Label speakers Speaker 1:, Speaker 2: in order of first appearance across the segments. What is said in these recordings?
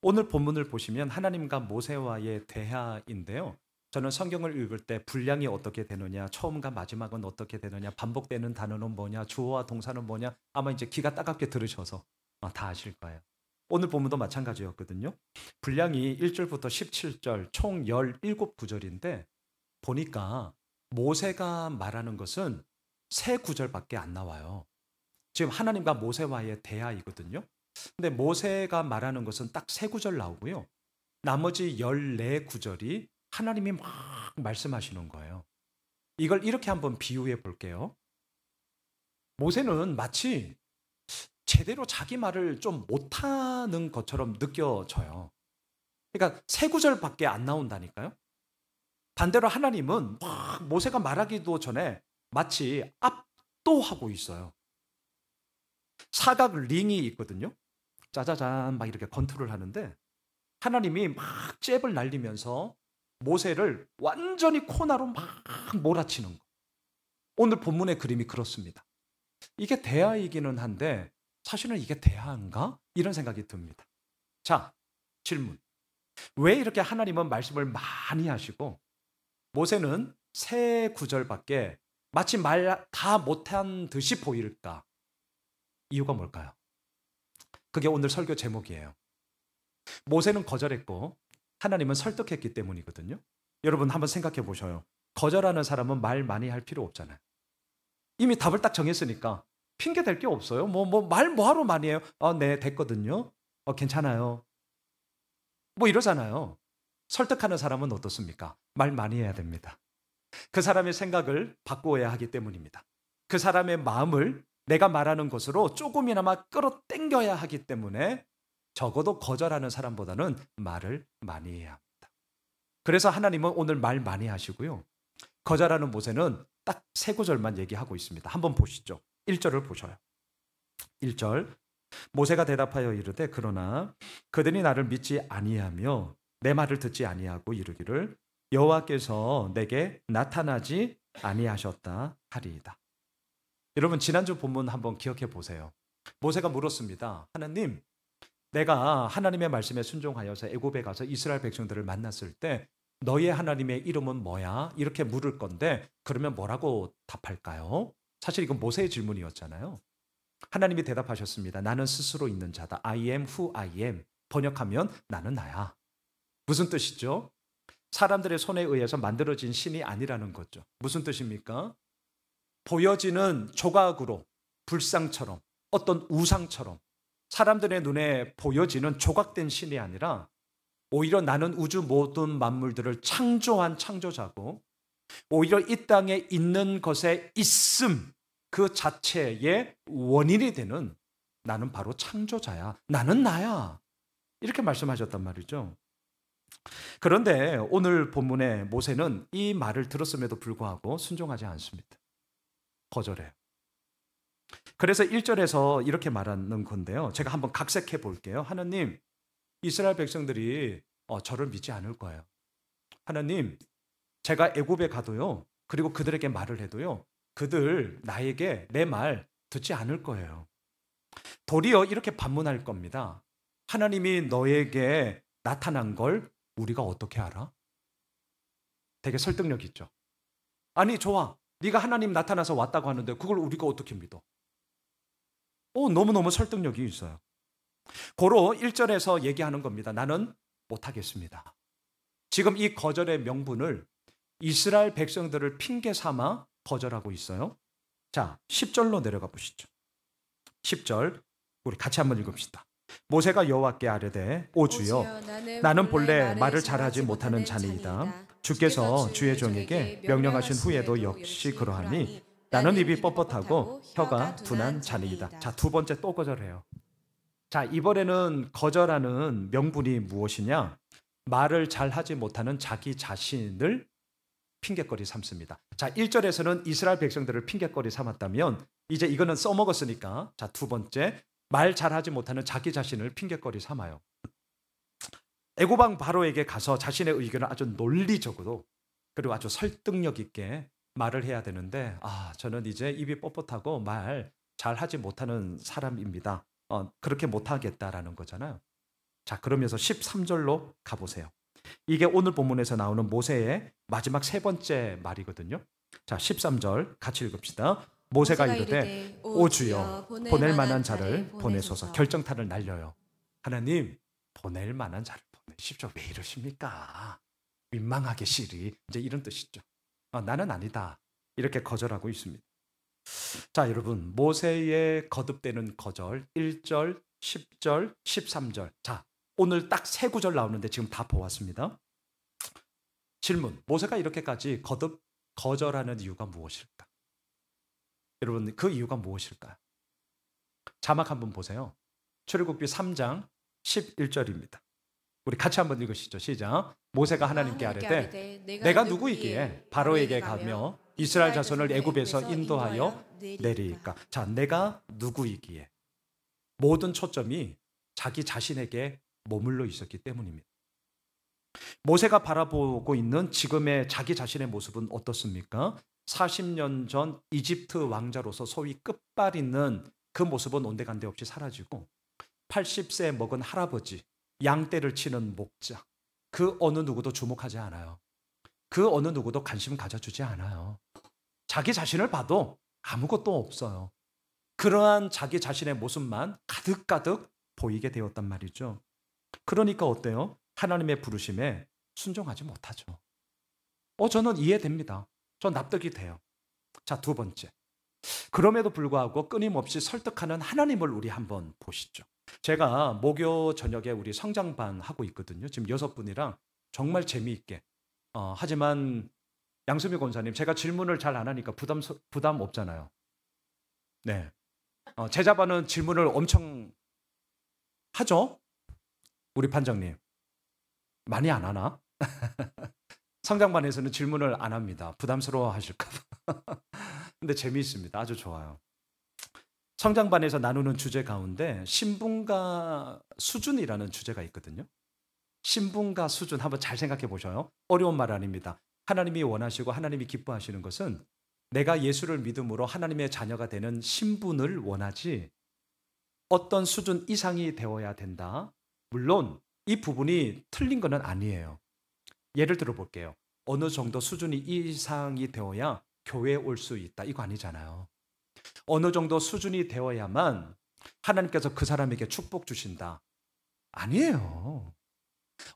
Speaker 1: 오늘 본문을 보시면 하나님과 모세와의 대화인데요. 저는 성경을 읽을 때 분량이 어떻게 되느냐, 처음과 마지막은 어떻게 되느냐, 반복되는 단어는 뭐냐, 주어와 동사는 뭐냐, 아마 이제 귀가 따갑게 들으셔서 다 아실 거예요. 오늘 본문도 마찬가지였거든요. 분량이 1절부터 17절 총 17구절인데 보니까 모세가 말하는 것은 세 구절밖에 안 나와요. 지금 하나님과 모세와의 대화이거든요. 근데 모세가 말하는 것은 딱 세 구절 나오고요. 나머지 14구절이 하나님이 막 말씀하시는 거예요. 이걸 이렇게 한번 비유해 볼게요. 모세는 마치 제대로 자기 말을 좀 못하는 것처럼 느껴져요. 그러니까 세 구절밖에 안 나온다니까요. 반대로 하나님은 막 모세가 말하기도 전에 마치 압도하고 있어요. 사각 링이 있거든요. 짜자잔 막 이렇게 컨트롤 하는데 하나님이 막 잽을 날리면서 모세를 완전히 코나로 막 몰아치는 거. 오늘 본문의 그림이 그렇습니다. 이게 대화이기는 한데 사실은 이게 대화인가? 이런 생각이 듭니다. 자, 질문. 왜 이렇게 하나님은 말씀을 많이 하시고 모세는 세 구절밖에 마치 말 다 못한 듯이 보일까? 이유가 뭘까요? 그게 오늘 설교 제목이에요. 모세는 거절했고 하나님은 설득했기 때문이거든요. 여러분 한번 생각해 보셔요. 거절하는 사람은 말 많이 할 필요 없잖아요. 이미 답을 딱 정했으니까 핑계 댈 게 없어요. 말 뭐하러 많이 해요? 네, 됐거든요. 괜찮아요. 뭐 이러잖아요. 설득하는 사람은 어떻습니까? 말 많이 해야 됩니다. 그 사람의 생각을 바꾸어야 하기 때문입니다. 그 사람의 마음을 내가 말하는 것으로 조금이나마 끌어당겨야 하기 때문에 적어도 거절하는 사람보다는 말을 많이 해야 합니다. 그래서 하나님은 오늘 말 많이 하시고요. 거절하는 모세는 딱 세 구절만 얘기하고 있습니다. 한번 보시죠. 1절을 보셔요. 1절. 모세가 대답하여 이르되 그러나 그들이 나를 믿지 아니하며 내 말을 듣지 아니하고 이르기를 여호와께서 내게 나타나지 아니하셨다 하리이다. 여러분 지난주 본문 한번 기억해 보세요. 모세가 물었습니다. 하나님, 내가 하나님의 말씀에 순종하여서 애굽에 가서 이스라엘 백성들을 만났을 때 너의 하나님의 이름은 뭐야? 이렇게 물을 건데 그러면 뭐라고 답할까요? 사실 이건 모세의 질문이었잖아요. 하나님이 대답하셨습니다. 나는 스스로 있는 자다. I am who I am. 번역하면 나는 나야. 무슨 뜻이죠? 사람들의 손에 의해서 만들어진 신이 아니라는 거죠. 무슨 뜻입니까? 보여지는 조각으로 불상처럼 어떤 우상처럼 사람들의 눈에 보여지는 조각된 신이 아니라 오히려 나는 우주 모든 만물들을 창조한 창조자고 오히려 이 땅에 있는 것의 있음 그 자체의 원인이 되는 나는 바로 창조자야. 나는 나야. 이렇게 말씀하셨단 말이죠. 그런데 오늘 본문에 모세는 이 말을 들었음에도 불구하고 순종하지 않습니다. 거절해요. 그래서 1절에서 이렇게 말하는 건데요. 제가 한번 각색해 볼게요. 하나님, 이스라엘 백성들이 저를 믿지 않을 거예요. 하나님, 제가 애굽에 가도요. 그리고 그들에게 말을 해도요. 그들 나에게 내 말 듣지 않을 거예요. 도리어 이렇게 반문할 겁니다. 하나님이 너에게 나타난 걸 우리가 어떻게 알아? 되게 설득력 있죠. 아니 좋아. 네가 하나님 나타나서 왔다고 하는데 그걸 우리가 어떻게 믿어? 너무너무 설득력이 있어요. 고로 1절에서 얘기하는 겁니다. 나는 못하겠습니다. 지금 이 거절의 명분을 이스라엘 백성들을 핑계 삼아 거절하고 있어요. 자, 10절로 내려가 보시죠. 10절 우리 같이 한번 읽읍시다. 모세가 여호와께 아뢰되 오 주여 나는 본래 말을 잘하지 못하는 자니이다. 주께서 주의 종에게 명령하신 후에도 역시 그러하니 나는 입이 뻣뻣하고 혀가 둔한 자니이다. 자, 두 번째 또 거절해요. 자, 이번에는 거절하는 명분이 무엇이냐? 말을 잘하지 못하는 자기 자신을 핑계거리 삼습니다. 자, 1절에서는 이스라엘 백성들을 핑계거리 삼았다면 이제 이거는 써먹었으니까 자, 두 번째 말 잘하지 못하는 자기 자신을 핑계거리 삼아요. 애굽 왕 바로에게 가서 자신의 의견을 아주 논리적으로 그리고 아주 설득력 있게 말을 해야 되는데 저는 이제 입이 뻣뻣하고 말 잘하지 못하는 사람입니다. 그렇게 못하겠다라는 거잖아요. 자, 그러면서 13절로 가보세요. 이게 오늘 본문에서 나오는 모세의 마지막 세 번째 말이거든요. 자, 13절 같이 읽읍시다. 모세가 이르되 오 주여 보낼 만한 자를 보내소서. 결정타를 날려요. 하나님, 보낼 만한 자를 보내십시오. 왜 이러십니까? 민망하게 시리. 이제 이런 뜻이죠. 나는 아니다. 이렇게 거절하고 있습니다. 자, 여러분, 모세의 거듭되는 거절 1절, 10절, 13절. 자, 오늘 딱 세 구절 나오는데 지금 다 보았습니다. 질문, 모세가 이렇게까지 거절하는 이유가 무엇일까? 여러분, 그 이유가 무엇일까요? 자막 한번 보세요. 출애굽기 3장 11절입니다. 우리 같이 한번 읽으시죠. 시작. 모세가 하나님께 아뢰되 내가 누구이기에 바로에게 가며 이스라엘 자손을 애굽에서 인도하여 내리까? 자, 내가 누구이기에. 모든 초점이 자기 자신에게 머물러 있었기 때문입니다. 모세가 바라보고 있는 지금의 자기 자신의 모습은 어떻습니까? 40년 전 이집트 왕자로서 소위 끝발 있는 그 모습은 온데간데 없이 사라지고 80세 먹은 할아버지, 양떼를 치는 목자, 그 어느 누구도 주목하지 않아요. 그 어느 누구도 관심 가져주지 않아요. 자기 자신을 봐도 아무것도 없어요. 그러한 자기 자신의 모습만 가득가득 보이게 되었단 말이죠. 그러니까 어때요? 하나님의 부르심에 순종하지 못하죠. 저는 이해됩니다. 전 납득이 돼요. 자, 두 번째. 그럼에도 불구하고 끊임없이 설득하는 하나님을 우리 한번 보시죠. 제가 목요 저녁에 우리 성장반 하고 있거든요. 지금 6분이랑 정말 재미있게. 하지만 양수미 권사님, 제가 질문을 잘 안 하니까 부담 없잖아요. 네. 제자반은 질문을 엄청 하죠? 우리 판장님. 많이 안 하나? 성장반에서는 질문을 안 합니다. 부담스러워 하실까 봐. 근데 재미있습니다. 아주 좋아요. 성장반에서 나누는 주제 가운데 신분과 수준이라는 주제가 있거든요. 신분과 수준 한번 잘 생각해 보셔요. 어려운 말 아닙니다. 하나님이 원하시고 하나님이 기뻐하시는 것은 내가 예수를 믿음으로 하나님의 자녀가 되는 신분을 원하지 어떤 수준 이상이 되어야 된다. 물론 이 부분이 틀린 건 아니에요. 예를 들어 볼게요. 어느 정도 수준이 이상이 되어야 교회에 올 수 있다. 이거 아니잖아요. 어느 정도 수준이 되어야만 하나님께서 그 사람에게 축복 주신다. 아니에요.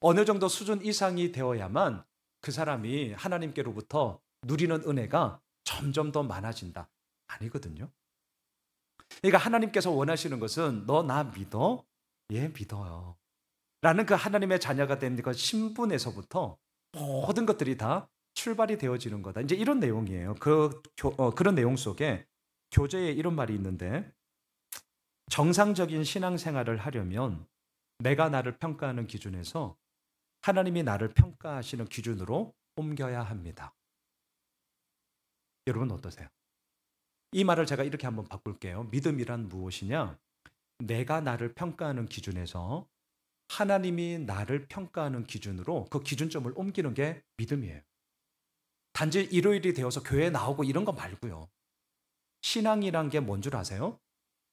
Speaker 1: 어느 정도 수준 이상이 되어야만 그 사람이 하나님께로부터 누리는 은혜가 점점 더 많아진다. 아니거든요. 그러니까 하나님께서 원하시는 것은 너 나 믿어? 예, 믿어요. 라는 그 하나님의 자녀가 된 그 신분에서부터 모든 것들이 다 출발이 되어지는 거다. 이제 이런 내용이에요. 그런 내용 속에 교재에 이런 말이 있는데 정상적인 신앙생활을 하려면 내가 나를 평가하는 기준에서 하나님이 나를 평가하시는 기준으로 옮겨야 합니다. 여러분 어떠세요? 이 말을 제가 이렇게 한번 바꿀게요. 믿음이란 무엇이냐? 내가 나를 평가하는 기준에서 하나님이 나를 평가하는 기준으로 그 기준점을 옮기는 게 믿음이에요. 단지 일요일이 되어서 교회에 나오고 이런 거 말고요. 신앙이란 게 뭔 줄 아세요?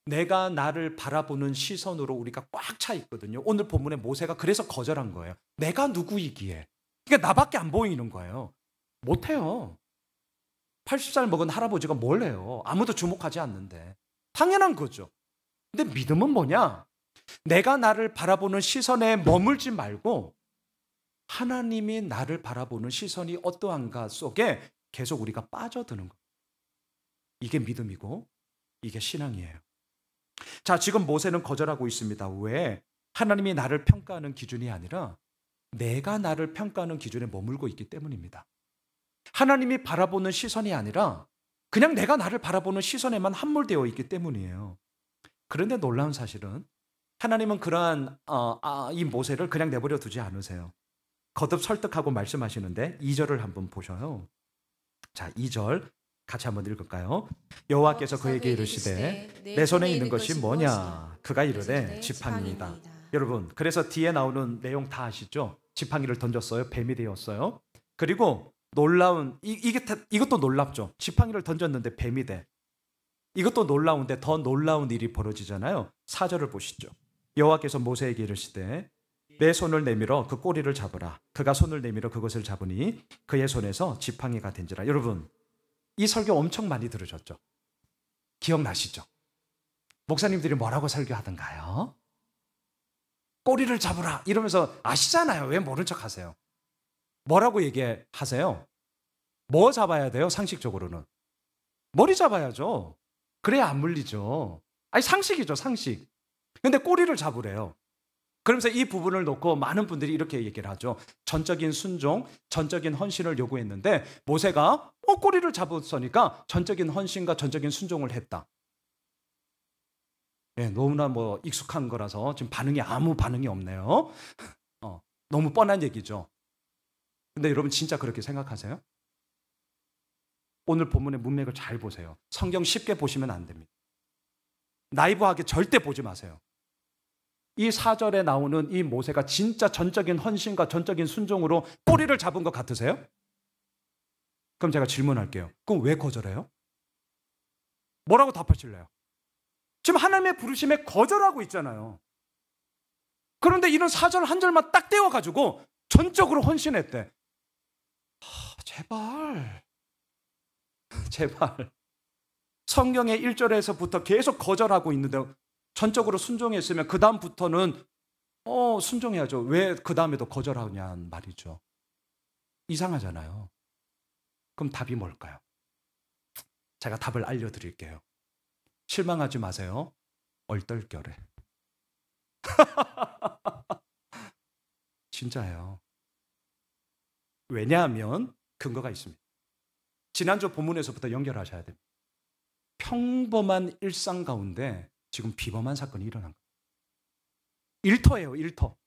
Speaker 1: 내가 나를 바라보는 시선으로 우리가 꽉 차 있거든요. 오늘 본문에 모세가 그래서 거절한 거예요. 내가 누구이기에. 그러니까 나밖에 안 보이는 거예요. 못해요. 80살 먹은 할아버지가 뭘 해요? 아무도 주목하지 않는데. 당연한 거죠. 근데 믿음은 뭐냐? 내가 나를 바라보는 시선에 머물지 말고 하나님이 나를 바라보는 시선이 어떠한가 속에 계속 우리가 빠져드는 거예요. 이게 믿음이고 이게 신앙이에요. 자, 지금 모세는 거절하고 있습니다. 왜? 하나님이 나를 평가하는 기준이 아니라 내가 나를 평가하는 기준에 머물고 있기 때문입니다. 하나님이 바라보는 시선이 아니라 그냥 내가 나를 바라보는 시선에만 함몰되어 있기 때문이에요. 그런데 놀라운 사실은 하나님은 그러한 이 모세를 그냥 내버려 두지 않으세요. 거듭 설득하고 말씀하시는데 2절을 한번 보셔요. 자, 2절 같이 한번 읽을까요? 여호와께서 그에게 이르시되 내 손에 있는 것이 뭐냐? 그가 이르되 지팡이이다. 여러분, 그래서 뒤에 나오는 내용 다 아시죠? 지팡이를 던졌어요. 뱀이 되었어요. 그리고 놀라운 이것도 놀랍죠. 지팡이를 던졌는데 뱀이 돼. 이것도 놀라운데 더 놀라운 일이 벌어지잖아요. 4절을 보시죠. 여호와께서 모세에게 이르시되 내 손을 내밀어 그 꼬리를 잡으라. 그가 손을 내밀어 그것을 잡으니 그의 손에서 지팡이가 된지라. 여러분, 이 설교 엄청 많이 들으셨죠? 기억나시죠? 목사님들이 뭐라고 설교하던가요? 꼬리를 잡으라 이러면서 아시잖아요. 왜 모른 척 하세요? 뭐라고 얘기하세요? 뭐 잡아야 돼요? 상식적으로는 머리 잡아야죠. 그래야 안 물리죠. 아니, 상식이죠, 상식. 근데 꼬리를 잡으래요. 그러면서 이 부분을 놓고 많은 분들이 이렇게 얘기를 하죠. 전적인 순종, 전적인 헌신을 요구했는데 모세가 꼬리를 잡았으니까 전적인 헌신과 전적인 순종을 했다. 네, 너무나 익숙한 거라서 지금 아무 반응이 없네요. 너무 뻔한 얘기죠. 근데 여러분 진짜 그렇게 생각하세요? 오늘 본문의 문맥을 잘 보세요. 성경 쉽게 보시면 안 됩니다. 나이브하게 절대 보지 마세요. 이 4절에 나오는 이 모세가 진짜 전적인 헌신과 전적인 순종으로 꼬리를 잡은 것 같으세요? 그럼 제가 질문할게요. 그럼 왜 거절해요? 뭐라고 답하실래요? 지금 하나님의 부르심에 거절하고 있잖아요. 그런데 이런 4절 한 절만 딱 떼어가지고 전적으로 헌신했대. 제발. 성경의 1절에서부터 계속 거절하고 있는데 전적으로 순종했으면 그 다음부터는 순종해야죠. 왜 그 다음에도 거절하냐는 말이죠. 이상하잖아요. 그럼 답이 뭘까요? 제가 답을 알려드릴게요. 실망하지 마세요. 얼떨결에. 진짜예요. 왜냐하면 근거가 있습니다. 지난주 본문에서부터 연결하셔야 됩니다. 평범한 일상 가운데 지금 비범한 사건이 일어난 거예요. 일터예요, 일터.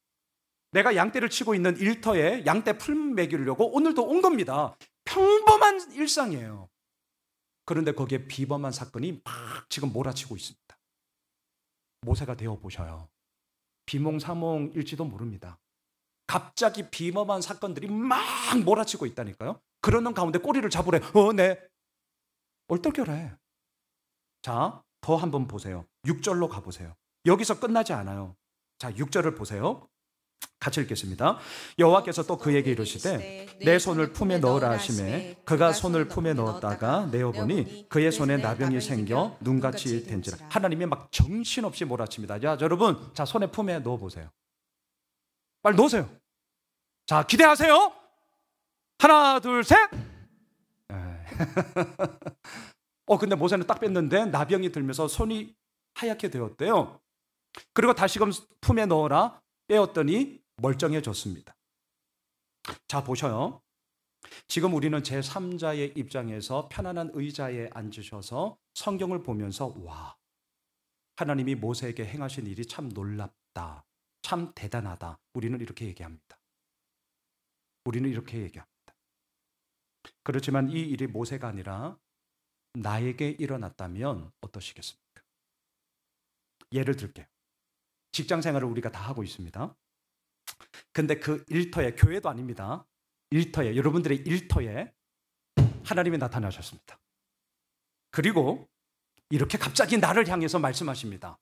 Speaker 1: 내가 양떼를 치고 있는 일터에 양떼 풀 먹이려고 오늘도 온 겁니다. 평범한 일상이에요. 그런데 거기에 비범한 사건이 막 지금 몰아치고 있습니다. 모세가 되어 보셔요. 비몽사몽일지도 모릅니다. 갑자기 비범한 사건들이 막 몰아치고 있다니까요. 그러는 가운데 꼬리를 잡으래. 네. 얼떨결에. 자, 더 한번 보세요. 6절로 가보세요. 여기서 끝나지 않아요. 자, 6절을 보세요. 같이 읽겠습니다. 여호와께서 또 그에게 이르시되 내 손을 품에 넣으라 하시매 그가 손을 품에 넣었다가 내어보니 그의 손에 나병이 생겨 눈같이 된지라. 하나님이 막 정신없이 몰아칩니다. 자, 여러분, 자, 손에 품에 넣어보세요. 빨리 넣으세요. 자, 기대하세요. 하나, 둘, 셋. 근데 모세는 딱 뺐는데 나병이 들면서 손이 하얗게 되었대요. 그리고 다시금 품에 넣어라 빼었더니 멀쩡해졌습니다. 자, 보셔요. 지금 우리는 제3자의 입장에서 편안한 의자에 앉으셔서 성경을 보면서 와, 하나님이 모세에게 행하신 일이 참 놀랍다, 참 대단하다, 우리는 이렇게 얘기합니다. 우리는 이렇게 얘기합니다. 그렇지만 이 일이 모세가 아니라 나에게 일어났다면 어떠시겠습니까? 예를 들게요. 직장 생활을 우리가 다 하고 있습니다. 근데 그 일터에, 교회도 아닙니다. 일터에, 여러분들의 일터에 하나님이 나타나셨습니다. 그리고 이렇게 갑자기 나를 향해서 말씀하십니다.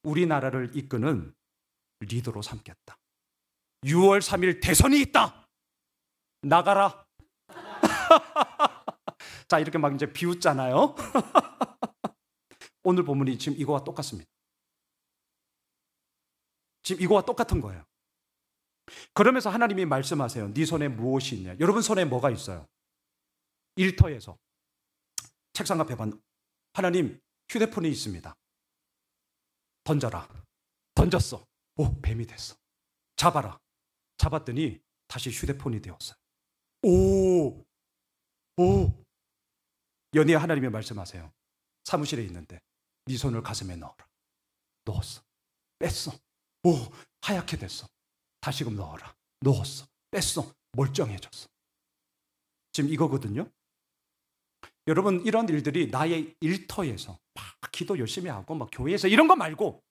Speaker 1: 우리나라를 이끄는 리더로 삼겠다. 6월 3일 대선이 있다. 나가라. 자, 이렇게 막 이제 비웃잖아요. 오늘 본문이 지금 이거와 똑같습니다. 지금 이거와 똑같은 거예요. 그러면서 하나님이 말씀하세요. 네 손에 무엇이 있냐? 여러분 손에 뭐가 있어요? 일터에서 책상 앞에 하나님, 휴대폰이 있습니다. 던져라. 던졌어. 오, 뱀이 됐어. 잡아라. 잡았더니 다시 휴대폰이 되었어요. 오. 연희야, 하나님이 말씀하세요. 사무실에 있는데 네 손을 가슴에 넣어라. 넣었어. 뺐어. 오, 하얗게 됐어. 다시금 넣어라. 넣었어. 뺐어. 멀쩡해졌어. 지금 이거거든요. 여러분, 이런 일들이 나의 일터에서 막 기도 열심히 하고 막 교회에서 이런 거 말고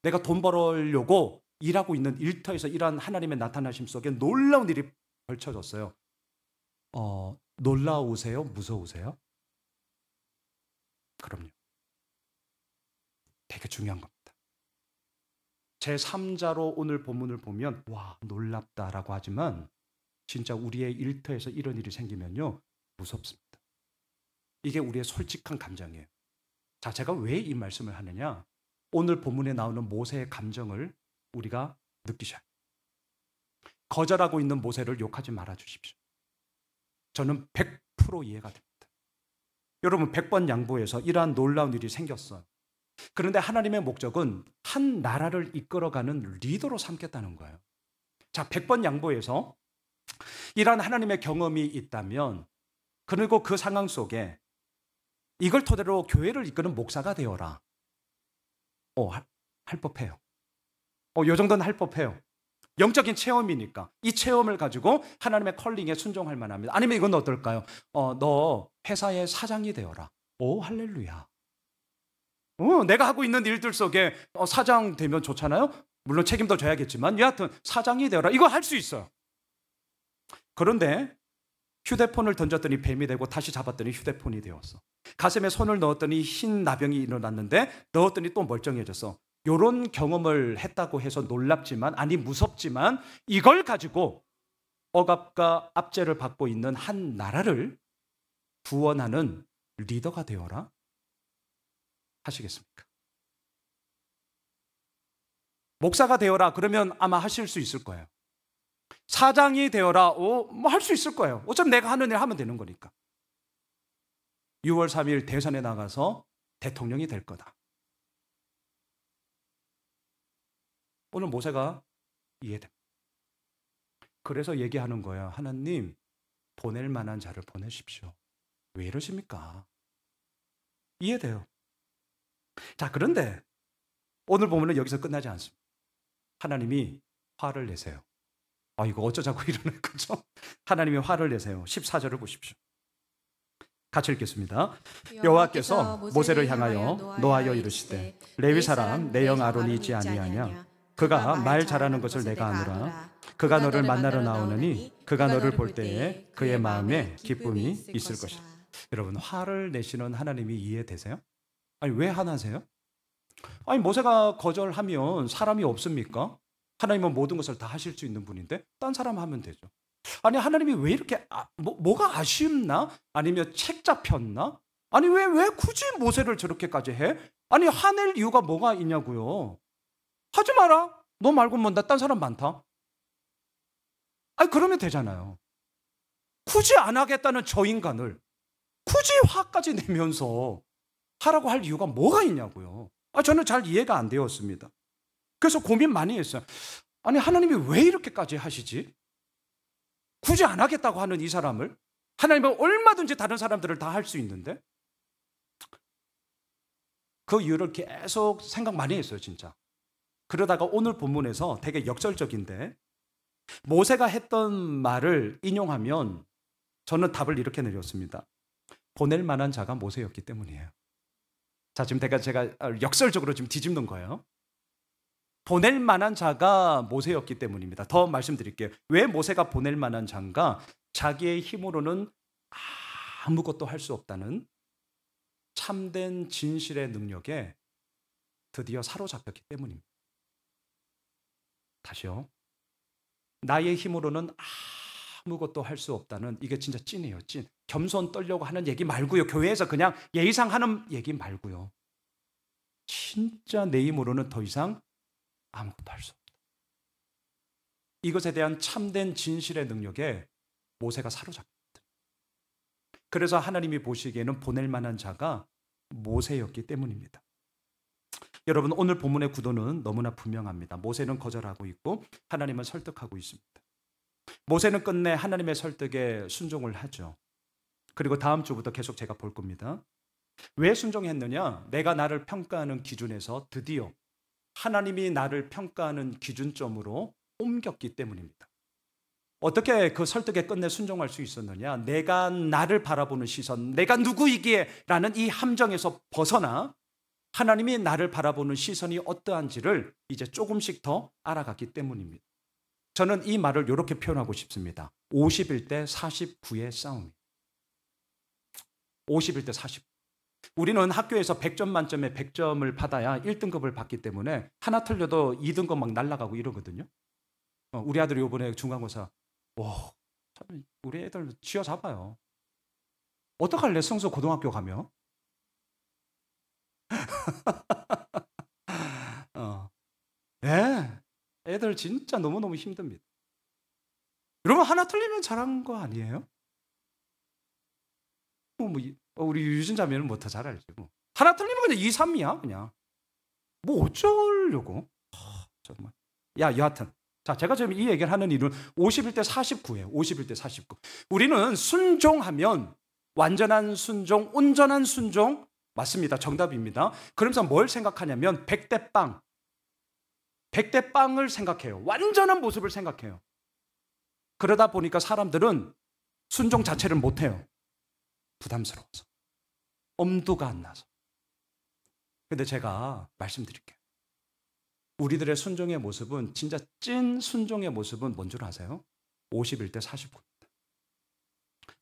Speaker 1: 내가 돈 벌려고 일하고 있는 일터에서 이러한 하나님의 나타나심 속에 놀라운 일이 벌쳐졌어요. 놀라우세요? 무서우세요? 그럼요. 되게 중요한 겁니다. 제3자로 오늘 본문을 보면 와 놀랍다라고 하지만 진짜 우리의 일터에서 이런 일이 생기면요 무섭습니다. 이게 우리의 솔직한 감정이에요. 자, 제가 왜 이 말씀을 하느냐? 오늘 본문에 나오는 모세의 감정을 우리가 느끼셔야 해요. 거절하고 있는 모세를 욕하지 말아 주십시오. 저는 100% 이해가 됩니다. 여러분 100번 양보해서 이러한 놀라운 일이 생겼어요. 그런데 하나님의 목적은 한 나라를 이끌어가는 리더로 삼겠다는 거예요. 자, 100번 양보해서 이러한 하나님의 경험이 있다면 그리고 그 상황 속에 이걸 토대로 교회를 이끄는 목사가 되어라. 할 법해요. 요 정도는 할 법해요. 영적인 체험이니까 이 체험을 가지고 하나님의 컬링에 순종할 만합니다. 아니면 이건 어떨까요? 너 회사의 사장이 되어라. 오, 할렐루야. 내가 하고 있는 일들 속에 사장 되면 좋잖아요. 물론 책임도 져야겠지만 여하튼 사장이 되어라. 이거 할 수 있어요. 그런데 휴대폰을 던졌더니 뱀이 되고 다시 잡았더니 휴대폰이 되었어. 가슴에 손을 넣었더니 흰 나병이 일어났는데 넣었더니 또 멀쩡해졌어. 이런 경험을 했다고 해서 놀랍지만 아니 무섭지만 이걸 가지고 억압과 압제를 받고 있는 한 나라를 구원하는 리더가 되어라 하시겠습니까? 목사가 되어라 그러면 아마 하실 수 있을 거예요. 사장이 되어라 뭐 할 수 있을 거예요. 어차피 내가 하는 일 하면 되는 거니까. 6월 3일 대선에 나가서 대통령이 될 거다. 오늘 모세가 이해됩니다. 그래서 얘기하는 거예요. 하나님 보낼 만한 자를 보내십시오. 왜 이러십니까? 이해돼요. 자, 그런데 오늘 보면은 여기서 끝나지 않습니다. 하나님이 화를 내세요. 이거 어쩌자고 이러는 거죠? 하나님이 화를 내세요. 14절을 보십시오. 같이 읽겠습니다. 여호와께서 모세를 향하여 노하여 이르시되 레위 사람 내 형 아론이 있지 아니하냐? 그가 말 잘하는 것을 내가 아노라. 그가 너를 만나러 나오느니 그가 너를 볼 때에 그의 마음에 기쁨이 있을 것이다. 여러분 화를 내시는 하나님이 이해되세요? 아니 왜 화나세요? 아니 모세가 거절하면 사람이 없습니까? 하나님은 모든 것을 다 하실 수 있는 분인데 딴 사람 하면 되죠. 아니 하나님이 왜 이렇게 뭐가 아쉽나? 아니면 책 잡혔나? 아니 왜 굳이 모세를 저렇게까지 해? 아니 화낼 이유가 뭐가 있냐고요. 하지 마라. 너 말고 뭐 나 딴 사람 많다. 아니 그러면 되잖아요. 굳이 안 하겠다는 저 인간을 굳이 화까지 내면서 하라고 할 이유가 뭐가 있냐고요. 저는 잘 이해가 안 되었습니다. 그래서 고민 많이 했어요. 아니 하나님이 왜 이렇게까지 하시지? 굳이 안 하겠다고 하는 이 사람을 하나님은 얼마든지 다른 사람들을 다 할 수 있는데 그 이유를 계속 생각 많이 했어요 진짜. 그러다가 오늘 본문에서 되게 역설적인데 모세가 했던 말을 인용하면 저는 답을 이렇게 내렸습니다. 보낼 만한 자가 모세였기 때문이에요. 자, 지금 제가 역설적으로 지금 뒤집는 거예요. 보낼 만한 자가 모세였기 때문입니다. 더 말씀드릴게요. 왜 모세가 보낼 만한 자인가? 자기의 힘으로는 아무것도 할 수 없다는 참된 진실의 능력에 드디어 사로잡혔기 때문입니다. 다시요. 나의 힘으로는 아무것도 할 수 없다는 이게 진짜 찐이에요. 찐. 겸손 떨려고 하는 얘기 말고요. 교회에서 그냥 예의상 하는 얘기 말고요. 진짜 내 힘으로는 더 이상 아무것도 할 수 없다. 이것에 대한 참된 진실의 능력에 모세가 사로잡혔다. 그래서 하나님이 보시기에는 보낼 만한 자가 모세였기 때문입니다. 여러분 오늘 본문의 구도는 너무나 분명합니다. 모세는 거절하고 있고 하나님은 설득하고 있습니다. 모세는 끝내 하나님의 설득에 순종을 하죠. 그리고 다음 주부터 계속 제가 볼 겁니다. 왜 순종했느냐? 내가 나를 평가하는 기준에서 드디어 하나님이 나를 평가하는 기준점으로 옮겼기 때문입니다. 어떻게 그 설득에 끝내 순종할 수 있었느냐? 내가 나를 바라보는 시선, 내가 누구이기에 라는 이 함정에서 벗어나 하나님이 나를 바라보는 시선이 어떠한지를 이제 조금씩 더 알아갔기 때문입니다. 저는 이 말을 이렇게 표현하고 싶습니다. 51대 49의 싸움입니다. 51대 49. 우리는 학교에서 100점 만점에 100점을 받아야 1등급을 받기 때문에 하나 틀려도 2등급 막 날아가고 이러거든요. 우리 아들이 이번에 중간고사, 와, 우리 애들 쥐어잡아요. 어떡할래, 성서 고등학교 가면? 네, 애들 진짜 너무너무 힘듭니다. 여러분, 하나 틀리면 잘한 거 아니에요? 우리 유진자매는 뭐 더 잘 알지 뭐. 하나 틀리면 그냥 2, 3이야 그냥. 뭐 어쩌려고. 정말. 여하튼 자, 제가 지금 이 얘기를 하는 이유는 51대 49예요. 51대 49. 우리는 순종하면 완전한 순종, 온전한 순종 맞습니다. 정답입니다. 그러면서 뭘 생각하냐면 100대 빵. 100대 빵을 생각해요. 완전한 모습을 생각해요. 그러다 보니까 사람들은 순종 자체를 못해요. 부담스러워서. 엄두가 안 나서. 근데 제가 말씀드릴게요. 우리들의 순종의 모습은, 진짜 찐 순종의 모습은 뭔 줄 아세요? 51대 49입니다.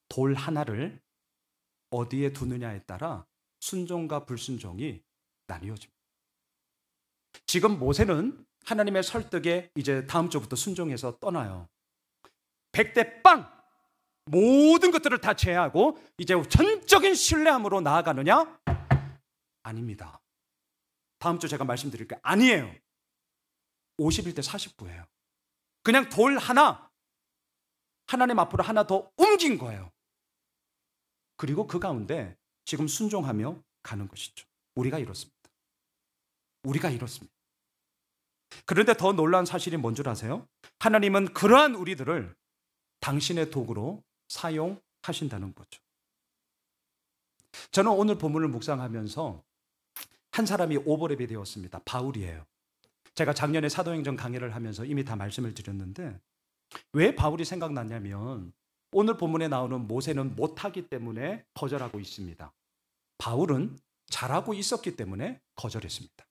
Speaker 1: 돌 하나를 어디에 두느냐에 따라 순종과 불순종이 나뉘어집니다. 지금 모세는 하나님의 설득에 이제 다음 주부터 순종해서 떠나요. 100대 빵! 모든 것들을 다 제외하고 이제 전적인 신뢰함으로 나아가느냐? 아닙니다. 다음 주 제가 말씀드릴게요. 아니에요. 51대 49예요. 그냥 돌 하나, 하나님 앞으로 하나 더 옮긴 거예요. 그리고 그 가운데 지금 순종하며 가는 것이죠. 우리가 이렇습니다. 우리가 이렇습니다. 그런데 더 놀라운 사실이 뭔 줄 아세요? 하나님은 그러한 우리들을 당신의 도구로 사용하신다는 거죠. 저는 오늘 본문을 묵상하면서 한 사람이 오버랩이 되었습니다. 바울이에요. 제가 작년에 사도행전 강의를 하면서 이미 다 말씀을 드렸는데, 왜 바울이 생각났냐면 오늘 본문에 나오는 모세는 못하기 때문에 거절하고 있습니다. 바울은 잘하고 있었기 때문에 거절했습니다.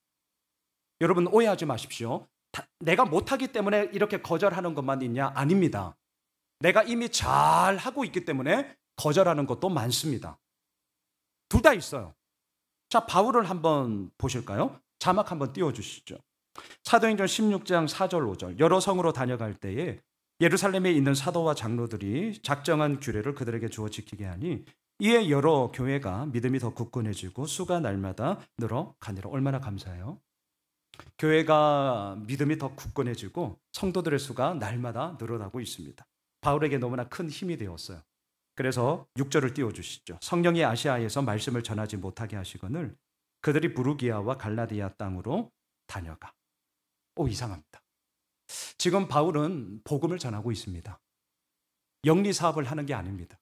Speaker 1: 여러분 오해하지 마십시오. 내가 못하기 때문에 이렇게 거절하는 것만 있냐? 아닙니다. 내가 이미 잘하고 있기 때문에 거절하는 것도 많습니다. 둘 다 있어요. 자, 바울을 한번 보실까요? 자막 한번 띄워주시죠. 사도행전 16장 4절 5절. 여러 성으로 다녀갈 때에 예루살렘에 있는 사도와 장로들이 작정한 규례를 그들에게 주어 지키게 하니 이에 여러 교회가 믿음이 더 굳건해지고 수가 날마다 늘어가니라. 얼마나 감사해요. 교회가 믿음이 더 굳건해지고 성도들의 수가 날마다 늘어나고 있습니다. 바울에게 너무나 큰 힘이 되었어요. 그래서 6절을 띄워주시죠. 성령이 아시아에서 말씀을 전하지 못하게 하시거늘 그들이 부르기아와 갈라디아 땅으로 다녀가. 이상합니다. 지금 바울은 복음을 전하고 있습니다. 영리 사업을 하는 게 아닙니다.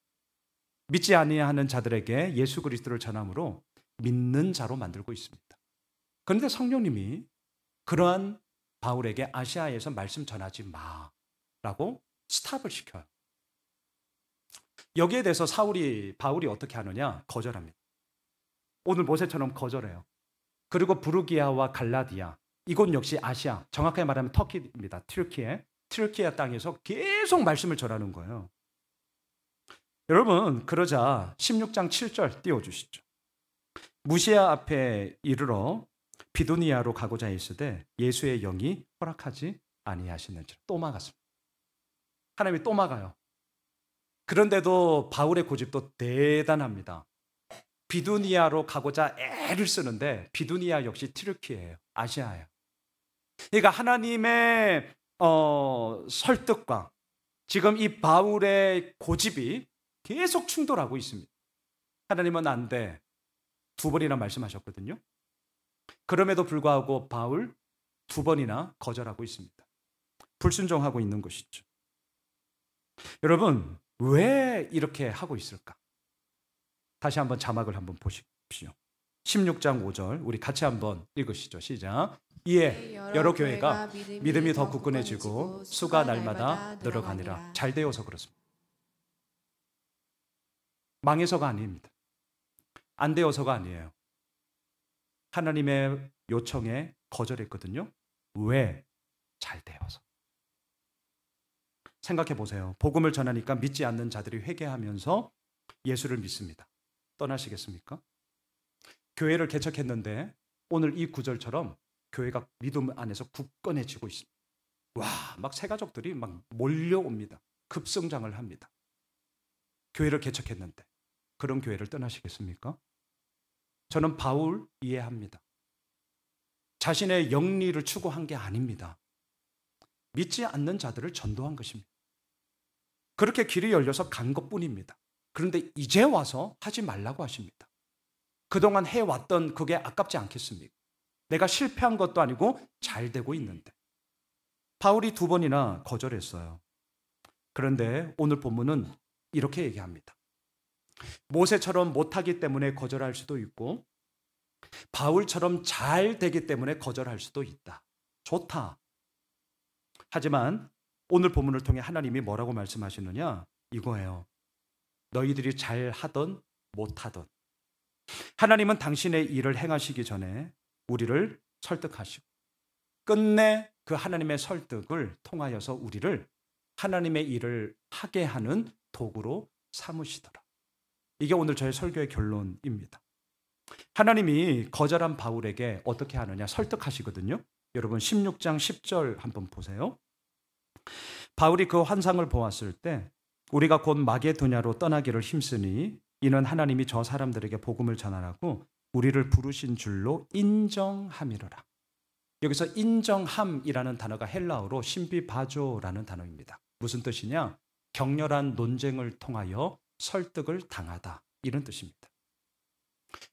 Speaker 1: 믿지 아니하는 자들에게 예수 그리스도를 전함으로 믿는 자로 만들고 있습니다. 그런데 성령님이 그러한 바울에게 아시아에서 말씀 전하지 마라고 스탑을 시켜요. 여기에 대해서 바울이 어떻게 하느냐? 거절합니다. 오늘 모세처럼 거절해요. 그리고 부르기아와 갈라디아, 이곳 역시 아시아, 정확하게 말하면 터키입니다. 튀르키예 땅에서 계속 말씀을 전하는 거예요. 여러분, 그러자 16장 7절 띄워주시죠. 무시아 앞에 이르러 비두니아로 가고자 했으되 예수의 영이 허락하지 아니하시는지라. 또 막았습니다. 하나님이 또 막아요. 그런데도 바울의 고집도 대단합니다. 비두니아로 가고자 애를 쓰는데 비두니아 역시 튀르키예요. 아시아예요. 그러니까 하나님의 설득과 지금 이 바울의 고집이 계속 충돌하고 있습니다. 하나님은 안 돼. 2번이나 말씀하셨거든요. 그럼에도 불구하고 바울 2번이나 거절하고 있습니다. 불순종하고 있는 것이죠. 여러분, 왜 이렇게 하고 있을까? 다시 한번 자막을 한번 보십시오. 16장 5절 우리 같이 한번 읽으시죠. 시작. 이에 여러 교회가 믿음이 더 굳건해지고 수가 날마다 늘어가니라. 잘 되어서 그렇습니다. 망해서가 아닙니다. 안 되어서가 아니에요. 하나님의 요청에 거절했거든요. 왜? 잘 되어서. 생각해 보세요. 복음을 전하니까 믿지 않는 자들이 회개하면서 예수를 믿습니다. 떠나시겠습니까? 교회를 개척했는데 오늘 이 구절처럼 교회가 믿음 안에서 굳건해지고 있습니다. 와, 막 새 가족들이 막 몰려옵니다. 급성장을 합니다. 교회를 개척했는데 그런 교회를 떠나시겠습니까? 저는 바울 이해합니다. 자신의 영리를 추구한 게 아닙니다. 믿지 않는 자들을 전도한 것입니다. 그렇게 길이 열려서 간 것뿐입니다. 그런데 이제 와서 하지 말라고 하십니다. 그동안 해왔던 그게 아깝지 않겠습니까? 내가 실패한 것도 아니고 잘 되고 있는데. 바울이 2번이나 거절했어요. 그런데 오늘 본문은 이렇게 얘기합니다. 모세처럼 못하기 때문에 거절할 수도 있고 바울처럼 잘 되기 때문에 거절할 수도 있다. 좋다. 하지만 오늘 본문을 통해 하나님이 뭐라고 말씀하시느냐? 이거예요. 너희들이 잘하던 못하던 하나님은 당신의 일을 행하시기 전에 우리를 설득하시고 끝내 그 하나님의 설득을 통하여서 우리를 하나님의 일을 하게 하는 도구로 삼으시더라. 이게 오늘 저의 설교의 결론입니다. 하나님이 거절한 바울에게 어떻게 하느냐? 설득하시거든요. 여러분 16장 10절 한번 보세요. 바울이 그 환상을 보았을 때 우리가 곧 마게도냐로 떠나기를 힘쓰니 이는 하나님이 저 사람들에게 복음을 전하라고 우리를 부르신 줄로 인정함이로라. 여기서 인정함이라는 단어가 헬라어로 신비바조라는 단어입니다. 무슨 뜻이냐? 격렬한 논쟁을 통하여 설득을 당하다, 이런 뜻입니다.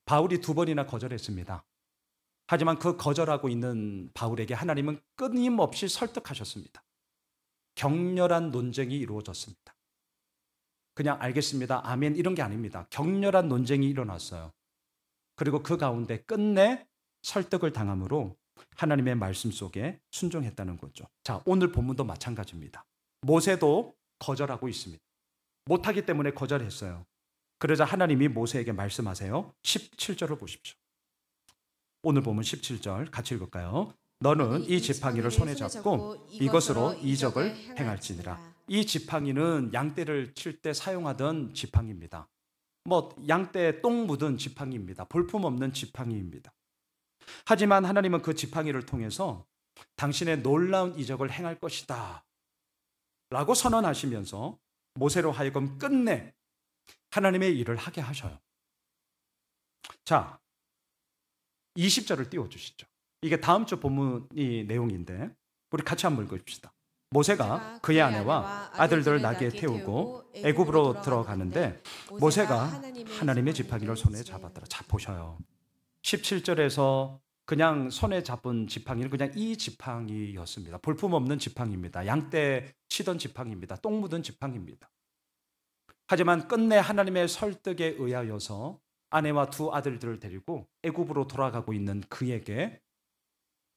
Speaker 1: 바울이 2번이나 거절했습니다. 하지만 그 거절하고 있는 바울에게 하나님은 끊임없이 설득하셨습니다. 격렬한 논쟁이 이루어졌습니다. 그냥 알겠습니다, 아멘 이런 게 아닙니다. 격렬한 논쟁이 일어났어요. 그리고 그 가운데 끝내 설득을 당함으로 하나님의 말씀 속에 순종했다는 거죠. 자, 오늘 본문도 마찬가지입니다. 모세도 거절하고 있습니다. 못하기 때문에 거절했어요. 그러자 하나님이 모세에게 말씀하세요. 17절을 보십시오. 오늘 보면 17절 같이 읽을까요? 너는 이 지팡이를 손에 잡고 이것으로 이적을 행할지니라. 이 지팡이는 양떼를 칠 때 사용하던 지팡이입니다. 양떼에 똥 묻은 지팡이입니다. 볼품없는 지팡이입니다. 하지만 하나님은 그 지팡이를 통해서 당신의 놀라운 이적을 행할 것이다 라고 선언하시면서 모세로 하여금 끝내 하나님의 일을 하게 하셔요. 자, 20절을 띄워주시죠. 이게 다음 주 본문이 내용인데 우리 같이 한번 읽어줍시다. 모세가 그의 아내와 아들들을 나귀에 태우고 애굽으로 들어가는데 모세가 하나님의 지팡이를 손에 잡았더라. 자, 보셔요. 17절에서 그냥 손에 잡은 지팡이는 그냥 이 지팡이였습니다. 볼품없는 지팡이입니다. 양떼 치던 지팡이입니다. 똥 묻은 지팡이입니다. 하지만 끝내 하나님의 설득에 의하여서 아내와 2 아들들을 데리고 애굽으로 돌아가고 있는 그에게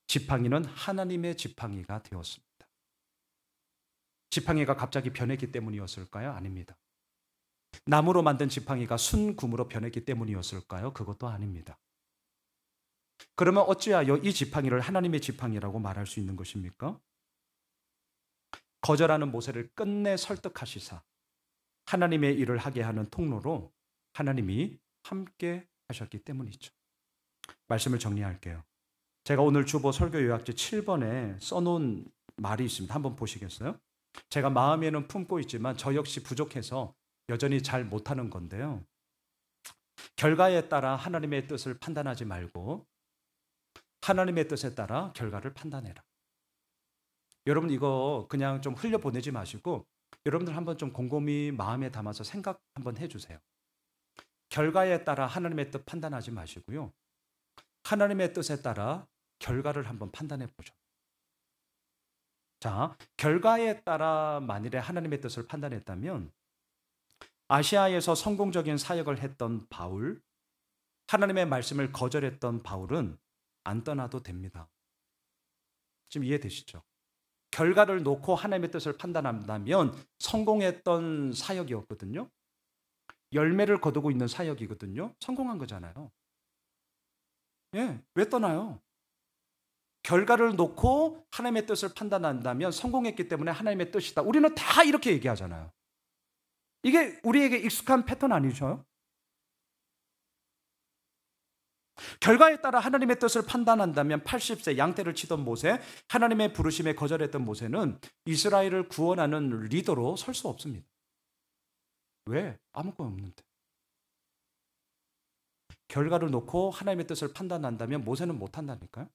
Speaker 1: 지팡이는 하나님의 지팡이가 되었습니다. 지팡이가 갑자기 변했기 때문이었을까요? 아닙니다. 나무로 만든 지팡이가 순금으로 변했기 때문이었을까요? 그것도 아닙니다. 그러면 어찌하여 이 지팡이를 하나님의 지팡이라고 말할 수 있는 것입니까? 거절하는 모세를 끝내 설득하시사 하나님의 일을 하게 하는 통로로 하나님이 함께 하셨기 때문이죠. 말씀을 정리할게요. 제가 오늘 주보 설교 요약지 7번에 써놓은 말이 있습니다. 한번 보시겠어요? 제가 마음에는 품고 있지만 저 역시 부족해서 여전히 잘 못하는 건데요. 결과에 따라 하나님의 뜻을 판단하지 말고 하나님의 뜻에 따라 결과를 판단해라. 여러분 이거 그냥 좀 흘려보내지 마시고 여러분들 한번 좀 곰곰이 마음에 담아서 생각 한번 해주세요. 결과에 따라 하나님의 뜻 판단하지 마시고요. 하나님의 뜻에 따라 결과를 한번 판단해 보죠. 자, 결과에 따라 만일에 하나님의 뜻을 판단했다면 아시아에서 성공적인 사역을 했던 바울, 하나님의 말씀을 거절했던 바울은 안 떠나도 됩니다. 지금 이해되시죠? 결과를 놓고 하나님의 뜻을 판단한다면 성공했던 사역이었거든요. 열매를 거두고 있는 사역이거든요. 성공한 거잖아요. 예, 왜 떠나요? 결과를 놓고 하나님의 뜻을 판단한다면 성공했기 때문에 하나님의 뜻이다. 우리는 다 이렇게 얘기하잖아요. 이게 우리에게 익숙한 패턴 아니죠? 결과에 따라 하나님의 뜻을 판단한다면 80세 양떼를 치던 모세, 하나님의 부르심에 거절했던 모세는 이스라엘을 구원하는 리더로 설 수 없습니다. 왜? 아무것도 없는데. 결과를 놓고 하나님의 뜻을 판단한다면 모세는 못한다니까요.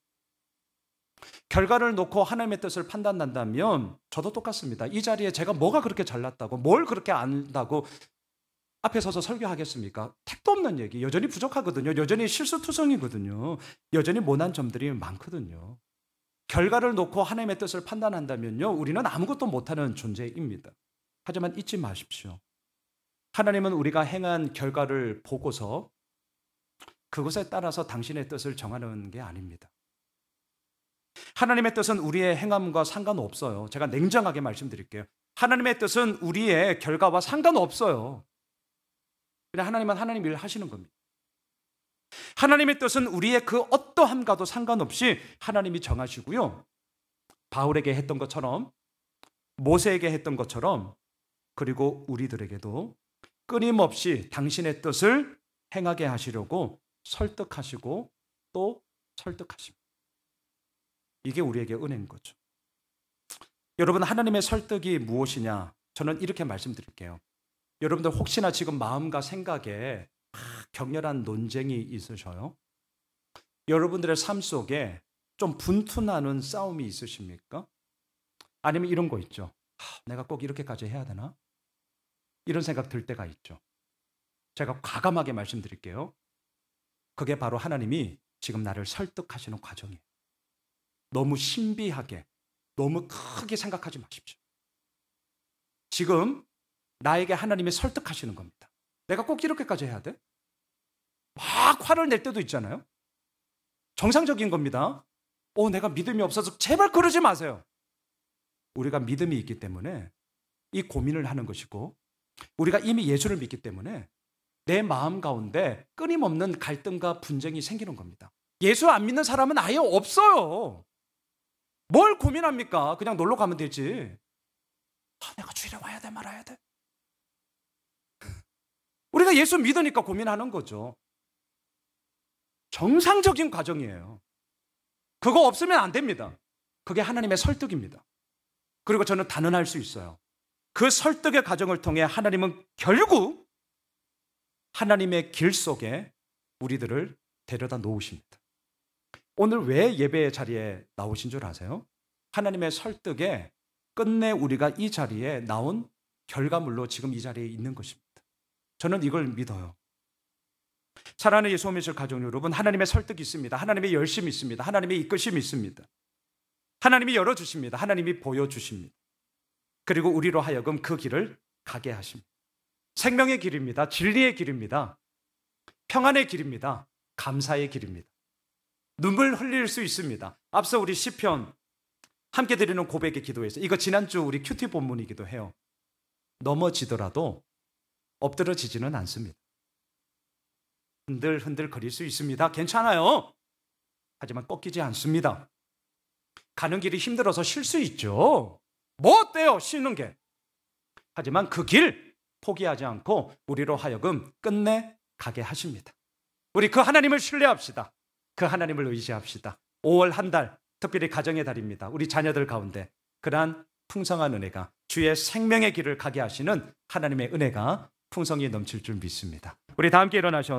Speaker 1: 결과를 놓고 하나님의 뜻을 판단한다면 저도 똑같습니다. 이 자리에 제가 뭐가 그렇게 잘났다고, 뭘 그렇게 안다고 앞에 서서 설교하겠습니까? 택도 없는 얘기. 여전히 부족하거든요. 여전히 실수투성이거든요. 여전히 모난 점들이 많거든요. 결과를 놓고 하나님의 뜻을 판단한다면요, 우리는 아무것도 못하는 존재입니다. 하지만 잊지 마십시오. 하나님은 우리가 행한 결과를 보고서 그것에 따라서 당신의 뜻을 정하는 게 아닙니다. 하나님의 뜻은 우리의 행함과 상관없어요. 제가 냉정하게 말씀드릴게요. 하나님의 뜻은 우리의 결과와 상관없어요. 그냥 하나님은 하나님 일을 하시는 겁니다. 하나님의 뜻은 우리의 그 어떠함과도 상관없이 하나님이 정하시고요. 바울에게 했던 것처럼, 모세에게 했던 것처럼, 그리고 우리들에게도 끊임없이 당신의 뜻을 행하게 하시려고 설득하시고 또 설득하십니다. 이게 우리에게 은혜인 거죠. 여러분, 하나님의 설득이 무엇이냐? 저는 이렇게 말씀드릴게요. 여러분들 혹시나 지금 마음과 생각에 격렬한 논쟁이 있으셔요? 여러분들의 삶 속에 좀 분투나는 싸움이 있으십니까? 아니면 이런 거 있죠. 내가 꼭 이렇게까지 해야 되나? 이런 생각 들 때가 있죠. 제가 과감하게 말씀드릴게요. 그게 바로 하나님이 지금 나를 설득하시는 과정이에요. 너무 신비하게, 너무 크게 생각하지 마십시오. 지금 나에게 하나님이 설득하시는 겁니다. 내가 꼭 이렇게까지 해야 돼? 막 화를 낼 때도 있잖아요. 정상적인 겁니다. 내가 믿음이 없어서 제발 그러지 마세요. 우리가 믿음이 있기 때문에 이 고민을 하는 것이고, 우리가 이미 예수를 믿기 때문에 내 마음 가운데 끊임없는 갈등과 분쟁이 생기는 겁니다. 예수 안 믿는 사람은 아예 없어요. 뭘 고민합니까? 그냥 놀러 가면 되지. 내가 주일에 와야 돼, 말아야 돼? 우리가 예수 믿으니까 고민하는 거죠. 정상적인 과정이에요. 그거 없으면 안 됩니다. 그게 하나님의 설득입니다. 그리고 저는 단언할 수 있어요. 그 설득의 과정을 통해 하나님은 결국 하나님의 길 속에 우리들을 데려다 놓으십니다. 오늘 왜 예배의 자리에 나오신 줄 아세요? 하나님의 설득에 끝내 우리가 이 자리에 나온 결과물로 지금 이 자리에 있는 것입니다. 저는 이걸 믿어요. 사랑하는 예수 믿으실 가족 여러분, 하나님의 설득이 있습니다. 하나님의 열심이 있습니다. 하나님의 이끄심이 있습니다. 하나님이 열어주십니다. 하나님이 보여주십니다. 그리고 우리로 하여금 그 길을 가게 하십니다. 생명의 길입니다. 진리의 길입니다. 평안의 길입니다. 감사의 길입니다. 눈물 흘릴 수 있습니다. 앞서 우리 시편 함께 드리는 고백의 기도에서, 이거 지난주 우리 큐티 본문이기도 해요. 넘어지더라도 엎드러지지는 않습니다. 흔들흔들 거릴 수 있습니다. 괜찮아요. 하지만 꺾이지 않습니다. 가는 길이 힘들어서 쉴 수 있죠. 뭐 어때요? 쉬는 게. 하지만 그 길 포기하지 않고 우리로 하여금 끝내 가게 하십니다. 우리 그 하나님을 신뢰합시다. 그 하나님을 의지합시다. 5월 한 달, 특별히 가정의 달입니다. 우리 자녀들 가운데 그러한 풍성한 은혜가, 주의 생명의 길을 가게 하시는 하나님의 은혜가 풍성히 넘칠 줄 믿습니다. 우리 다 함께 일어나셔